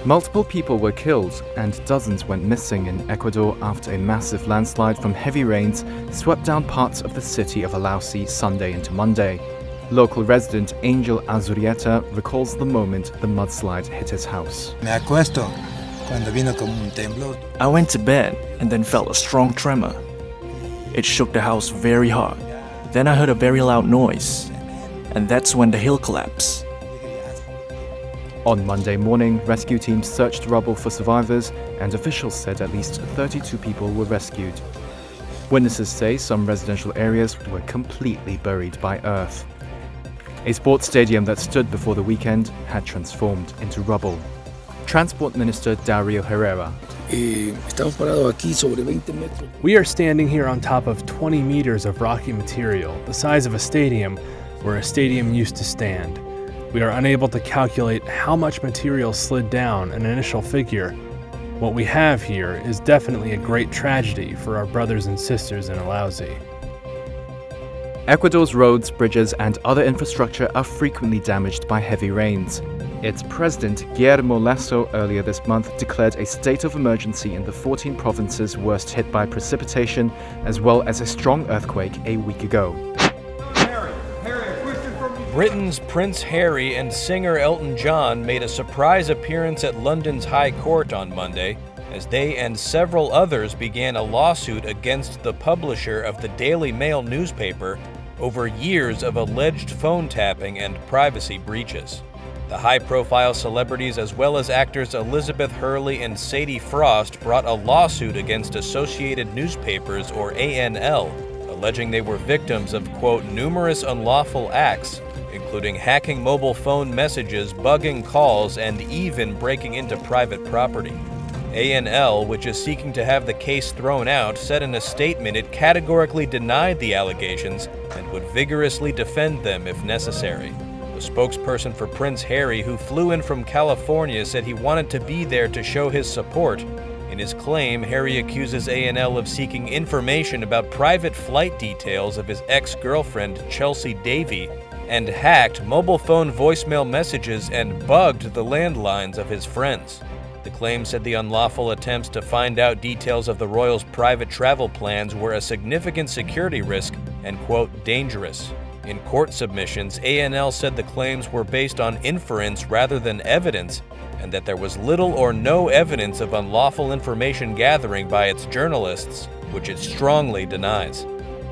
Multiple people were killed and dozens went missing in Ecuador after a massive landslide from heavy rains swept down parts of the city of Alausi Sunday into Monday. Local resident Angel Azurieta recalls the moment the mudslide hit his house. Me acuesto cuando vino como un temblor. I went to bed and then felt a strong tremor. It shook the house very hard. Then I heard a very loud noise, and that's when the hill collapsed. On Monday morning, rescue teams searched rubble for survivors, and officials said at least 32 people were rescued. Witnesses say some residential areas were completely buried by earth. A sports stadium that stood before the weekend had transformed into rubble. Transport Minister Dario Herrera. We are standing here on top of 20 meters of rocky material, the size of a stadium where a stadium used to stand. We are unable to calculate how much material slid down, an initial figure. What we have here is definitely a great tragedy for our brothers and sisters in Alausi. Ecuador's roads, bridges, and other infrastructure are frequently damaged by heavy rains. Its president, Guillermo Lasso, earlier this month declared a state of emergency in the 14 provinces worst hit by precipitation, as well as a strong earthquake a week ago. Britain's Prince Harry and singer Elton John made a surprise appearance at London's High Court on Monday, as they and several others began a lawsuit against the publisher of the Daily Mail newspaper over years of alleged phone tapping and privacy breaches. The high-profile celebrities, as well as actors Elizabeth Hurley and Sadie Frost, brought a lawsuit against Associated Newspapers, or ANL, alleging they were victims of, quote, numerous unlawful acts, including hacking mobile phone messages, bugging calls, and even breaking into private property. ANL, which is seeking to have the case thrown out, said in a statement it categorically denied the allegations and would vigorously defend them if necessary. The spokesperson for Prince Harry, who flew in from California, said he wanted to be there to show his support. In his claim, Harry accuses ANL of seeking information about private flight details of his ex-girlfriend, Chelsea Davy, and hacked mobile phone voicemail messages and bugged the landlines of his friends. The claim said the unlawful attempts to find out details of the royals' private travel plans were a significant security risk and, quote, dangerous. In court submissions, ANL said the claims were based on inference rather than evidence, and that there was little or no evidence of unlawful information gathering by its journalists, which it strongly denies.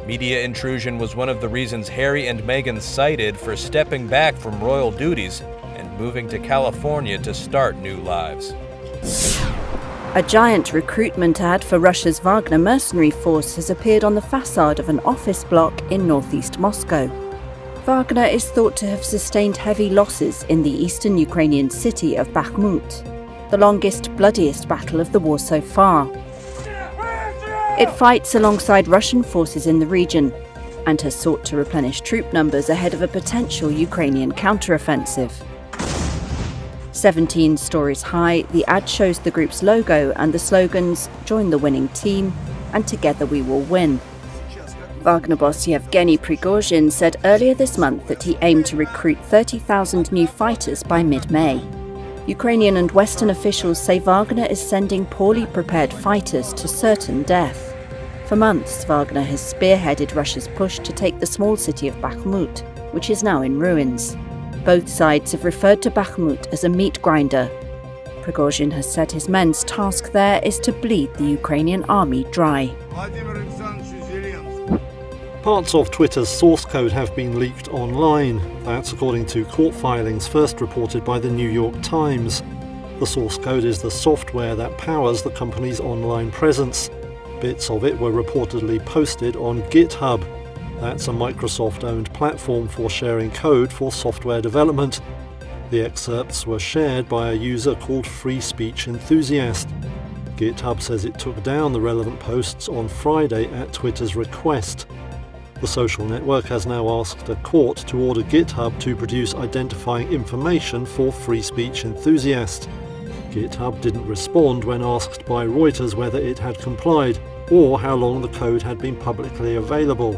Media intrusion was one of the reasons Harry and Meghan cited for stepping back from royal duties and moving to California to start new lives. A giant recruitment ad for Russia's Wagner mercenary force has appeared on the facade of an office block in northeast Moscow. Wagner is thought to have sustained heavy losses in the eastern Ukrainian city of Bakhmut, the longest, bloodiest battle of the war so far. It fights alongside Russian forces in the region and has sought to replenish troop numbers ahead of a potential Ukrainian counteroffensive. 17 stories high, the ad shows the group's logo and the slogans, "Join the winning team" and "Together we will win." Wagner boss Yevgeny Prigozhin said earlier this month that he aimed to recruit 30,000 new fighters by mid-May. Ukrainian and Western officials say Wagner is sending poorly prepared fighters to certain death. For months, Wagner has spearheaded Russia's push to take the small city of Bakhmut, which is now in ruins. Both sides have referred to Bakhmut as a meat grinder. Prigozhin has said his men's task there is to bleed the Ukrainian army dry. Parts of Twitter's source code have been leaked online. That's according to court filings first reported by the New York Times. The source code is the software that powers the company's online presence. Bits of it were reportedly posted on GitHub. That's a Microsoft-owned platform for sharing code for software development. The excerpts were shared by a user called Free Speech Enthusiast. GitHub says it took down the relevant posts on Friday at Twitter's request. The social network has now asked a court to order GitHub to produce identifying information for Free Speech Enthusiast. GitHub didn't respond when asked by Reuters whether it had complied or how long the code had been publicly available.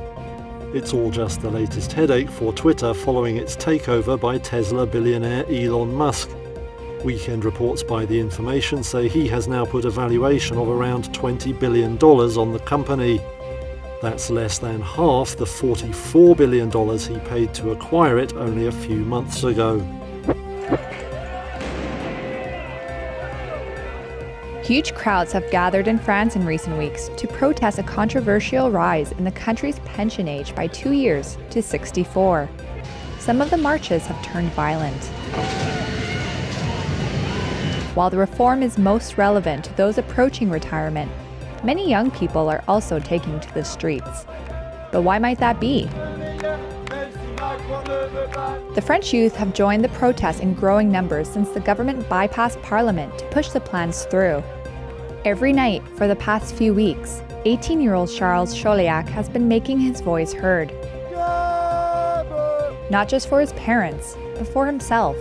It's all just the latest headache for Twitter following its takeover by Tesla billionaire Elon Musk. Weekend reports by The Information say he has now put a valuation of around $20 billion on the company. That's less than half the $44 billion he paid to acquire it only a few months ago. Huge crowds have gathered in France in recent weeks to protest a controversial rise in the country's pension age by 2 years to 64. Some of the marches have turned violent. While the reform is most relevant to those approaching retirement, many young people are also taking to the streets. But why might that be? The French youth have joined the protests in growing numbers since the government bypassed parliament to push the plans through. Every night for the past few weeks, 18-year-old Charles Choliac has been making his voice heard. Not just for his parents, but for himself.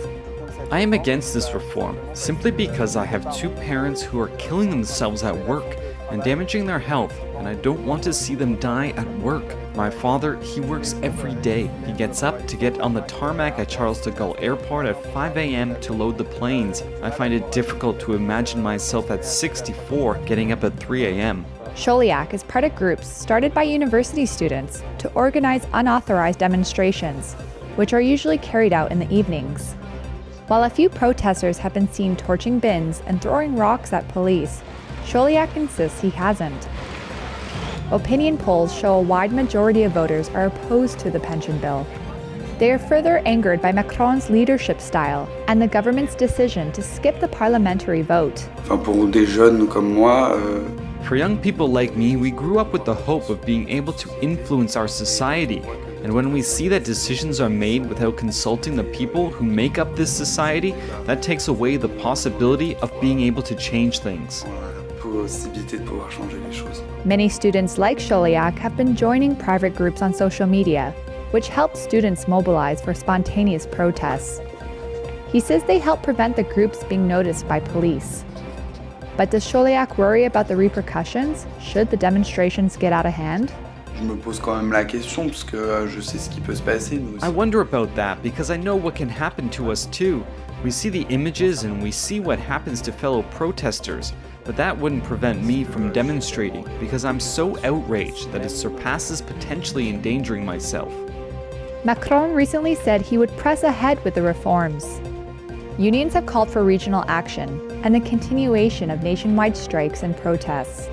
I am against this reform, simply because I have two parents who are killing themselves at work and damaging their health, and I don't want to see them die at work. My father, he works every day. He gets up to get on the tarmac at Charles de Gaulle Airport at 5 a.m. to load the planes. I find it difficult to imagine myself at 64 getting up at 3 a.m. Choliac is part of groups started by university students to organize unauthorized demonstrations, which are usually carried out in the evenings. While a few protesters have been seen torching bins and throwing rocks at police, Choliac insists he hasn't. Opinion polls show a wide majority of voters are opposed to the pension bill. They are further angered by Macron's leadership style and the government's decision to skip the parliamentary vote. For young people like me, we grew up with the hope of being able to influence our society. And when we see that decisions are made without consulting the people who make up this society, that takes away the possibility of being able to change things. Many students like Choliac have been joining private groups on social media, which helps students mobilize for spontaneous protests. He says they help prevent the groups being noticed by police. But does Choliac worry about the repercussions should the demonstrations get out of hand? I wonder about that because I know what can happen to us too. We see the images and we see what happens to fellow protesters, but that wouldn't prevent me from demonstrating because I'm so outraged that it surpasses potentially endangering myself. Macron recently said he would press ahead with the reforms. Unions have called for regional action and the continuation of nationwide strikes and protests.